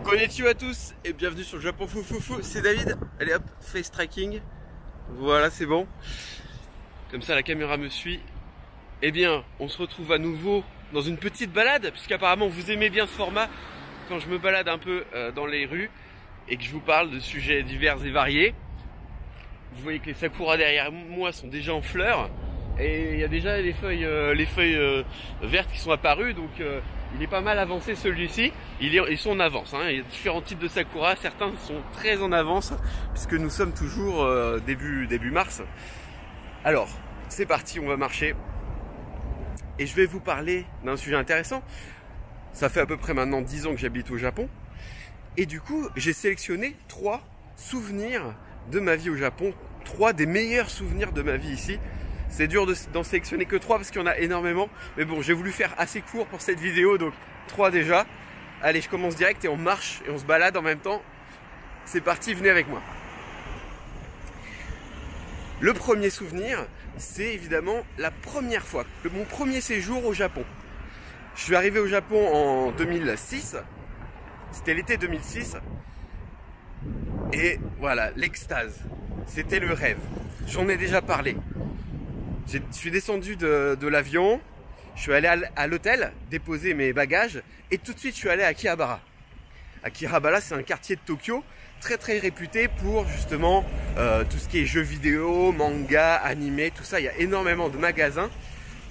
Konnichiwa à tous et bienvenue sur le Japon Foufoufou, c'est David. Allez hop, face tracking. Voilà, c'est bon. Comme ça la caméra me suit. Eh bien, on se retrouve à nouveau dans une petite balade, puisqu'apparemment vous aimez bien ce format quand je me balade un peu dans les rues et que je vous parle de sujets divers et variés. Vous voyez que les sakuras derrière moi sont déjà en fleurs et il y a déjà les feuilles vertes qui sont apparues, donc il est pas mal avancé celui-ci. Ils sont en avance, hein. Il y a différents types de sakura, certains sont très en avance puisque nous sommes toujours début mars. Alors, c'est parti, on va marcher et je vais vous parler d'un sujet intéressant. Ça fait à peu près maintenant 10 ans que j'habite au Japon et du coup j'ai sélectionné 3 souvenirs de ma vie au Japon, 3 des meilleurs souvenirs de ma vie ici. C'est dur d'en sélectionner que 3 parce qu'il y en a énormément. Mais bon, j'ai voulu faire assez court pour cette vidéo, donc 3 déjà. Allez, je commence direct et on marche et on se balade en même temps. C'est parti, venez avec moi. Le premier souvenir, c'est évidemment la première fois, mon premier séjour au Japon. Je suis arrivé au Japon en 2006. C'était l'été 2006. Et voilà, l'extase. C'était le rêve. J'en ai déjà parlé. Je suis descendu de l'avion, je suis allé à l'hôtel déposer mes bagages et tout de suite je suis allé à Akihabara. Akihabara, c'est un quartier de Tokyo très réputé pour justement tout ce qui est jeux vidéo, manga, animé, tout ça. Il y a énormément de magasins.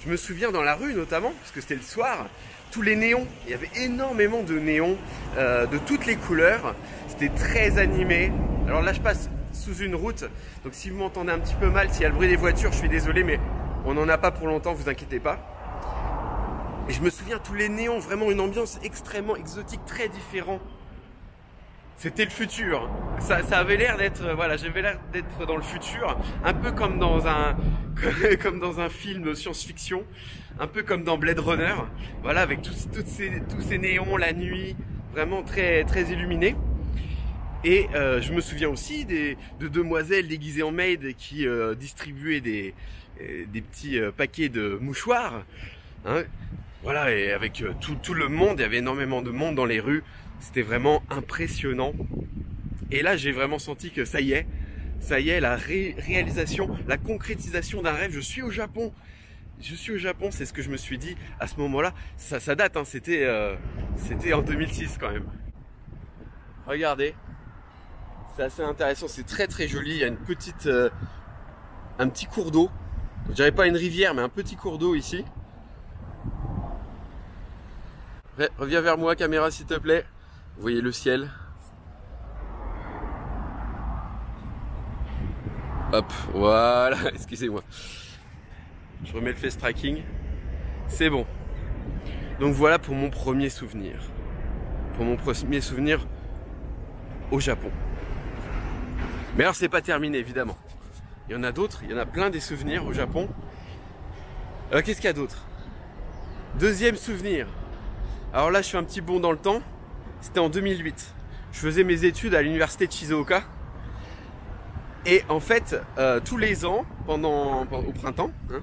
Je me souviens dans la rue notamment, parce que c'était le soir, tous les néons, il y avait énormément de néons de toutes les couleurs. C'était très animé. Alors là je passe sous une route, donc si vous m'entendez un petit peu mal, s'il y a le bruit des voitures, je suis désolé, mais on n'en a pas pour longtemps, vous inquiétez pas. Et je me souviens, tous les néons, vraiment une ambiance extrêmement exotique, très différente. C'était le futur. Ça avait l'air d'être, voilà, j'avais l'air d'être dans le futur, un peu comme dans un film science-fiction, un peu comme dans Blade Runner, voilà, avec tous ces néons, la nuit, vraiment très illuminé. Et je me souviens aussi de demoiselles déguisées en maid qui distribuaient des petits paquets de mouchoirs. Hein. Voilà, et avec tout le monde, il y avait énormément de monde dans les rues. C'était vraiment impressionnant. Et là, j'ai vraiment senti que ça y est, la réalisation, la concrétisation d'un rêve. Je suis au Japon, c'est ce que je me suis dit à ce moment-là. Ça date, hein, c'était en 2006 quand même. Regardez. C'est assez intéressant, c'est très joli. Il y a une petite, un petit cours d'eau. Je dirais pas une rivière, mais un petit cours d'eau ici. Reviens vers moi, caméra, s'il te plaît. Vous voyez le ciel. Hop, voilà. Excusez-moi. Je remets le face tracking. C'est bon. Donc voilà pour mon premier souvenir. Pour mon premier souvenir au Japon. Mais alors c'est pas terminé évidemment. Il y en a d'autres, il y en a plein des souvenirs au Japon. Alors qu'est-ce qu'il y a d'autre? Deuxième souvenir. Alors là je suis un petit bond dans le temps. C'était en 2008. Je faisais mes études à l'université de Shizuoka. Et en fait, tous les ans, au printemps, hein,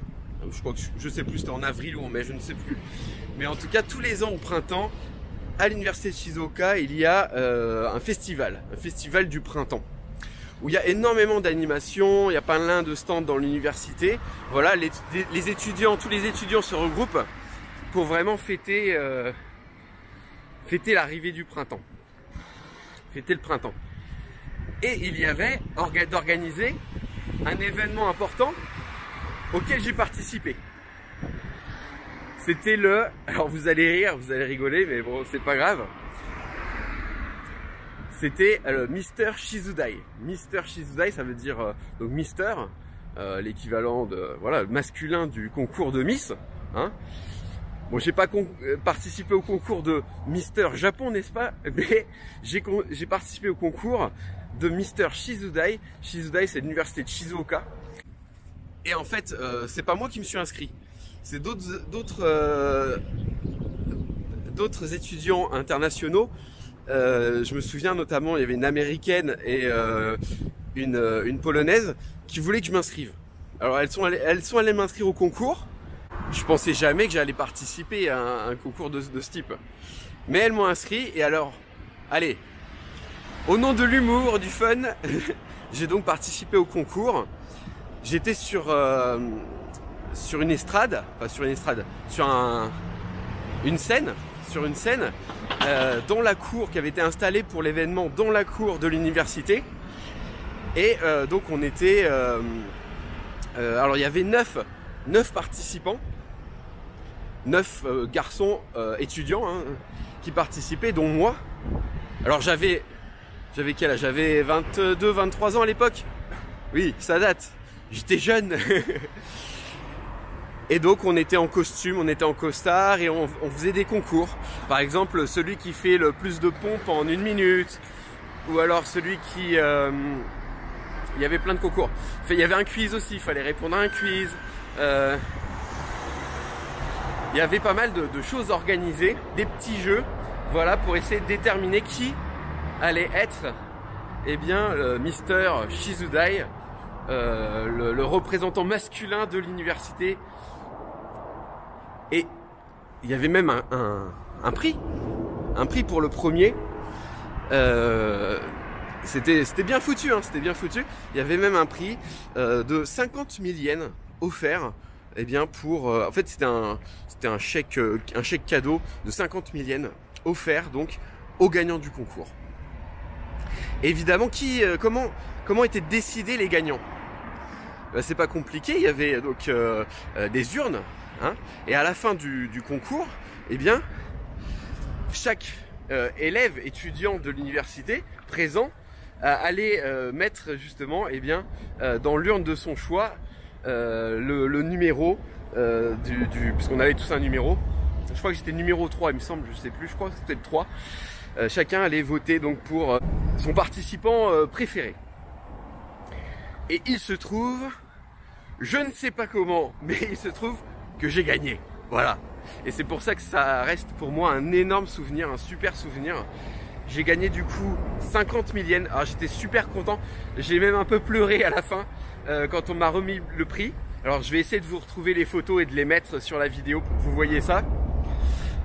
je crois que je sais plus, c'était en avril ou en mai, je ne sais plus. Mais en tout cas, tous les ans au printemps, à l'université de Shizuoka, il y a un festival du printemps, où il y a énormément d'animations, il y a plein de stands dans l'université. Voilà, les étudiants, tous les étudiants se regroupent pour vraiment fêter l'arrivée du printemps. Fêter le printemps. Et il y avait d'organiser un événement important auquel j'ai participé. C'était alors vous allez rire, vous allez rigoler, mais bon, c'est pas grave. C'était le Mister Shizudai. Mister Shizudai, ça veut dire donc Mister, l'équivalent de voilà masculin du concours de Miss. Hein. Bon, j'ai pas participé au concours de Mister Japon, n'est-ce pas? Mais j'ai participé au concours de Mister Shizudai. Shizudai, c'est l'université de Shizuoka. Et en fait, c'est pas moi qui me suis inscrit. C'est d'autres étudiants internationaux. Je me souviens notamment, il y avait une américaine et une polonaise qui voulaient que je m'inscrive. Alors elles sont allées m'inscrire au concours. Je pensais jamais que j'allais participer à un concours de ce type. Mais elles m'ont inscrit et alors Allez, au nom de l'humour, du fun, j'ai donc participé au concours. J'étais sur une estrade, enfin sur une estrade, sur une scène dans la cour qui avait été installée pour l'événement dans la cour de l'université. Et donc on était, alors il y avait 9 participants, 9 garçons étudiants hein, qui participaient, dont moi. Alors j'avais quel âge? J'avais 22, 23 ans à l'époque. Oui, ça date. J'étais jeune. Et donc on était en costume, on était en costard et on faisait des concours. Par exemple, celui qui fait le plus de pompes en 1 minute. Ou alors celui qui... il y avait plein de concours. Enfin, il y avait un quiz aussi, il fallait répondre à un quiz. Il y avait pas mal de choses organisées, des petits jeux, voilà, pour essayer de déterminer qui allait être, eh bien, Mister Shizudai, le représentant masculin de l'université. Et il y avait même un prix pour le premier. C'était bien foutu, hein, c'était bien foutu. Il y avait même un prix de 50 000 yens offert. Eh bien pour, en fait c'était un chèque cadeau de 50 000 yens offert donc aux gagnants du concours. Évidemment, comment étaient décidés les gagnants? C'est pas compliqué. Il y avait donc des urnes, hein, et à la fin du concours, eh bien chaque élève étudiant de l'université présent allait mettre justement, eh bien, dans l'urne de son choix le numéro parce qu'on avait tous un numéro. Je crois que j'étais numéro 3, il me semble, je sais plus, je crois que c'était le 3. Chacun allait voter donc pour son participant préféré. Et il se trouve, je ne sais pas comment, mais il se trouve que j'ai gagné. Voilà. Et c'est pour ça que ça reste pour moi un énorme souvenir, un super souvenir. J'ai gagné du coup 50 000 yens. Alors j'étais super content. J'ai même un peu pleuré à la fin quand on m'a remis le prix. Alors je vais essayer de vous retrouver les photos et de les mettre sur la vidéo pour que vous voyez ça.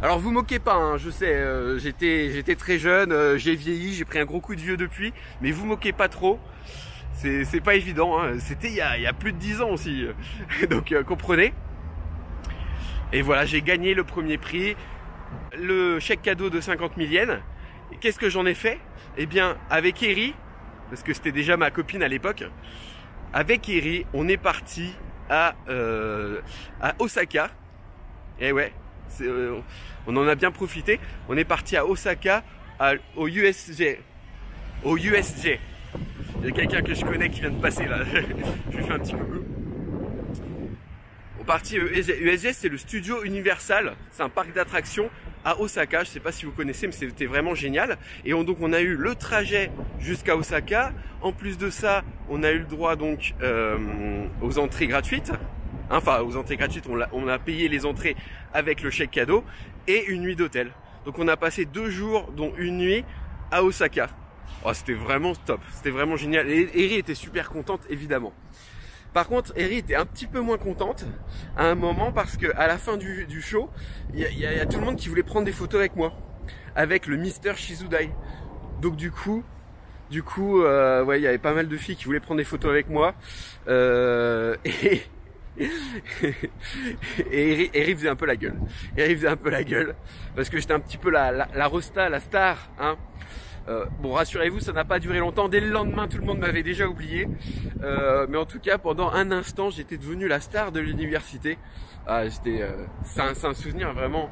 Alors vous moquez pas, hein, je sais, j'étais très jeune, j'ai vieilli, j'ai pris un gros coup de vieux depuis, mais vous moquez pas trop. C'est pas évident, hein. C'était il y a plus de 10 ans aussi. Donc comprenez. Et voilà, j'ai gagné le premier prix, le chèque cadeau de 50 000 yens. Et qu'est-ce que j'en ai fait? Eh bien, avec Eri, parce que c'était déjà ma copine à l'époque, avec Eri, on est parti à Osaka. Et ouais, on en a bien profité. On est parti à Osaka, au USJ. Au USJ. Il y a quelqu'un que je connais qui vient de passer là. Je lui fais un petit coucou. On est parti au USJ, c'est le studio Universal. C'est un parc d'attractions à Osaka. Je ne sais pas si vous connaissez, mais c'était vraiment génial. Et donc on a eu le trajet jusqu'à Osaka. En plus de ça, on a eu le droit donc aux entrées gratuites. Enfin, aux entrées gratuites, on a payé les entrées avec le chèque cadeau et une nuit d'hôtel. Donc on a passé 2 jours, dont une nuit à Osaka. Oh, c'était vraiment top, c'était vraiment génial. Et Eri était super contente, évidemment. Par contre, Eri était un petit peu moins contente à un moment parce que à la fin du show, il y a tout le monde qui voulait prendre des photos avec moi, avec le Mister Shizudai. Donc du coup, ouais, il y avait pas mal de filles qui voulaient prendre des photos avec moi. Et Eri faisait un peu la gueule. Eri faisait un peu la gueule parce que j'étais un petit peu la rosta, la star, hein. Bon, rassurez-vous, ça n'a pas duré longtemps. Dès le lendemain, tout le monde m'avait déjà oublié. Mais en tout cas, pendant un instant, j'étais devenu la star de l'université. C'est un souvenir vraiment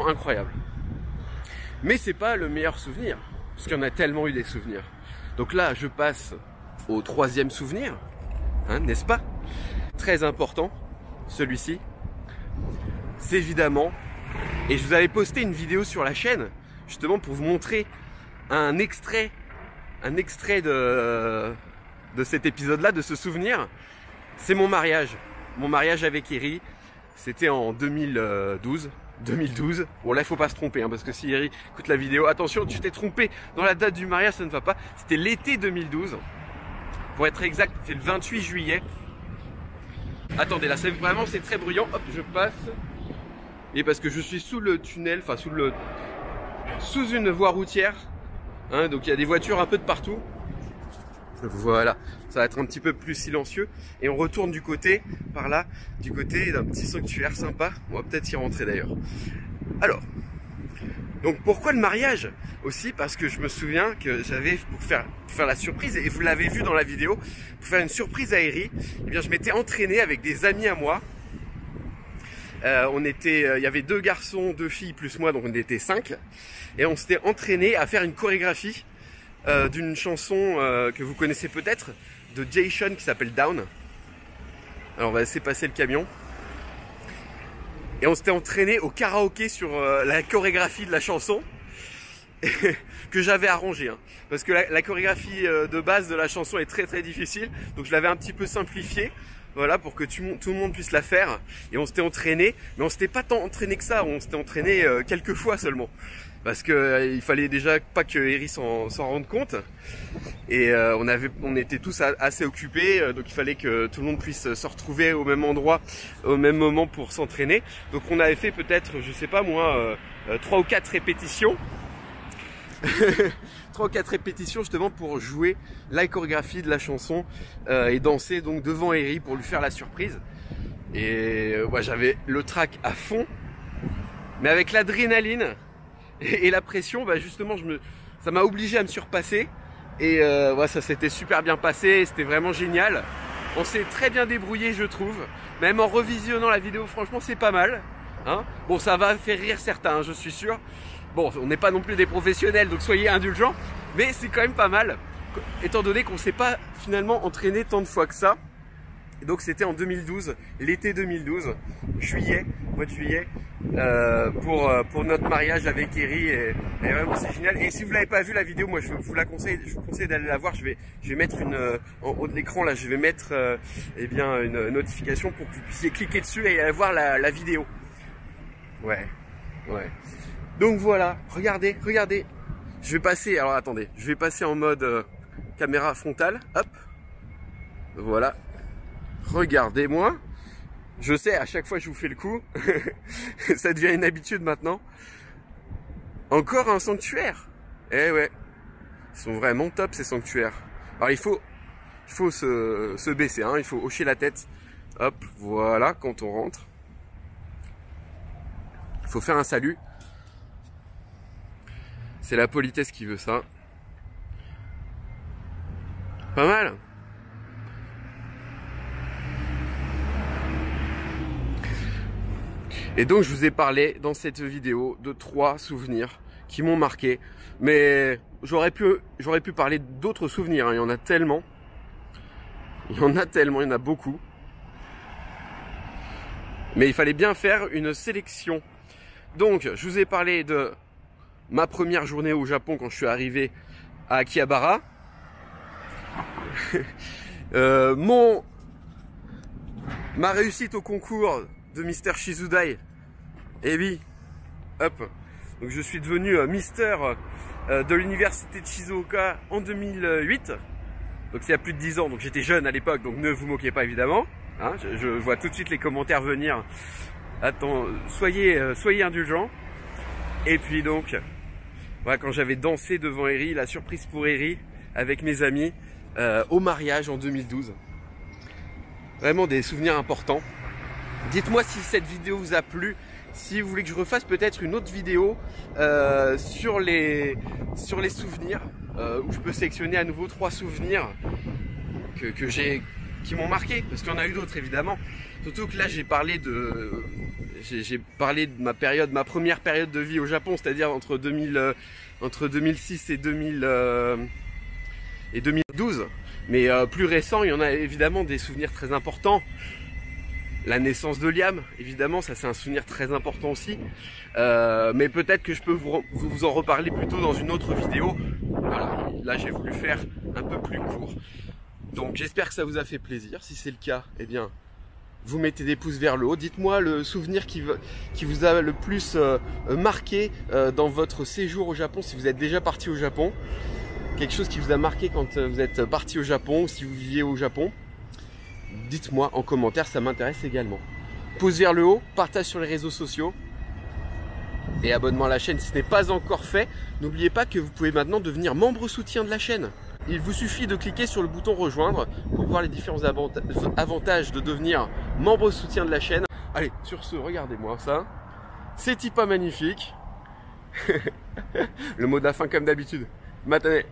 incroyable. Mais c'est pas le meilleur souvenir, parce qu'il y en a tellement eu des souvenirs. Donc là, je passe au 3e souvenir, hein, n'est-ce pas? Très important, celui-ci. C'est évidemment, et je vous avais posté une vidéo sur la chaîne, justement pour vous montrer un extrait de cet épisode-là, de ce souvenir. C'est mon mariage avec Eri. C'était en 2012. Bon là, il faut pas se tromper, hein, parce que si Eri écoute la vidéo, attention, tu t'es trompé dans la date du mariage, ça ne va pas. C'était l'été 2012. Pour être exact, c'est le 28 juillet. Attendez, là, c'est très bruyant. Hop, je passe. Et parce que je suis sous le tunnel, enfin sous une voie routière. hein, donc il y a des voitures un peu de partout. Voilà, ça va être un petit peu plus silencieux. Et on retourne du côté, par là, du côté d'un petit sanctuaire sympa. On va peut-être y rentrer d'ailleurs. Alors, donc pourquoi le mariage? Aussi parce que je me souviens que j'avais, pour faire la surprise, et vous l'avez vu dans la vidéo, pour faire une surprise à Eri, eh bien je m'étais entraîné avec des amis à moi. Il y avait 2 garçons, 2 filles plus moi, donc on était 5. Et on s'était entraîné à faire une chorégraphie d'une chanson que vous connaissez peut-être, de Jay Sean, qui s'appelle Down. Alors on va laisser passer le camion. Et on s'était entraîné au karaoké sur la chorégraphie de la chanson que j'avais arrangée, hein. Parce que la chorégraphie de base de la chanson est très très difficile, donc je l'avais un petit peu simplifiée, voilà, pour que tout le monde puisse la faire. Et on s'était entraîné, mais on s'était pas tant entraîné que ça, on s'était entraîné quelques fois seulement. Parce que il fallait déjà pas que Eri s'en rende compte. Et on était tous assez occupés, donc il fallait que tout le monde puisse se retrouver au même endroit, au même moment pour s'entraîner. Donc on avait fait peut-être, je sais pas moi, 3 ou 4 répétitions. 3 ou 4 répétitions justement pour jouer la chorégraphie de la chanson et danser donc devant Eri pour lui faire la surprise. Et j'avais le trac à fond, mais avec l'adrénaline et la pression, justement ça m'a obligé à me surpasser. Et ça s'était super bien passé, c'était vraiment génial. On s'est très bien débrouillé, je trouve. Même en revisionnant la vidéo, franchement c'est pas mal, hein. Bon, ça va faire rire certains, hein, je suis sûr. Bon, on n'est pas non plus des professionnels, donc soyez indulgents, mais c'est quand même pas mal, étant donné qu'on ne s'est pas finalement entraîné tant de fois que ça. Et donc c'était en 2012, l'été 2012, mois de juillet, pour notre mariage avec Eri, et vraiment c'est génial. Et si vous l'avez pas vu la vidéo, moi je vous conseille d'aller la voir. Je vais mettre en haut de l'écran là, je vais mettre une notification pour que vous puissiez cliquer dessus et aller voir la vidéo. Ouais. Donc voilà, regardez. Je vais passer, alors attendez, je vais passer en mode caméra frontale, hop. Voilà. Regardez-moi. Je sais, à chaque fois je vous fais le coup. Ça devient une habitude maintenant. Encore un sanctuaire. Eh ouais. Ils sont vraiment top ces sanctuaires. Alors il faut se baisser, hein. Il faut hocher la tête. Hop, voilà, quand on rentre. Il faut faire un salut. C'est la politesse qui veut ça. Pas mal. Et donc je vous ai parlé dans cette vidéo de 3 souvenirs qui m'ont marqué. Mais j'aurais pu parler d'autres souvenirs, hein. Il y en a tellement. Il y en a beaucoup. Mais il fallait bien faire une sélection. Donc je vous ai parlé de ma première journée au Japon quand je suis arrivé à Akihabara. Ma réussite au concours de Mister Shizudai. Et oui, hop. Donc je suis devenu Mister de l'université de Shizuoka en 2008. Donc c'est il y a plus de 10 ans, donc j'étais jeune à l'époque, donc ne vous moquez pas évidemment. Hein, je vois tout de suite les commentaires venir. Attends, soyez indulgents. Et puis donc, voilà, quand j'avais dansé devant Eri, la surprise pour Eri avec mes amis au mariage en 2012. Vraiment des souvenirs importants. Dites-moi si cette vidéo vous a plu, si vous voulez que je refasse peut-être une autre vidéo sur les souvenirs, où je peux sélectionner à nouveau 3 souvenirs qui m'ont marqué, parce qu'il y en a eu d'autres évidemment. Surtout que là j'ai parlé de ma première période de vie au Japon, c'est-à-dire entre 2006 et 2012. Mais plus récent, il y en a évidemment des souvenirs très importants. La naissance de Liam, évidemment, ça c'est un souvenir très important aussi. Mais peut-être que je peux vous en reparler plutôt dans une autre vidéo. Voilà, là j'ai voulu faire un peu plus court. Donc j'espère que ça vous a fait plaisir. Si c'est le cas, eh bien, vous mettez des pouces vers le haut. Dites-moi le souvenir qui vous a le plus marqué dans votre séjour au Japon, si vous êtes déjà parti au Japon. Quelque chose qui vous a marqué quand vous êtes parti au Japon, ou si vous viviez au Japon. Dites-moi en commentaire, ça m'intéresse également. Pouce vers le haut, partage sur les réseaux sociaux. et abonnement à la chaîne si ce n'est pas encore fait. N'oubliez pas que vous pouvez maintenant devenir membre soutien de la chaîne. Il vous suffit de cliquer sur le bouton rejoindre pour voir les différents avantages de devenir membre soutien de la chaîne. Allez, sur ce, regardez-moi ça. C'est pas magnifique. Le mot de la fin comme d'habitude. Matinée.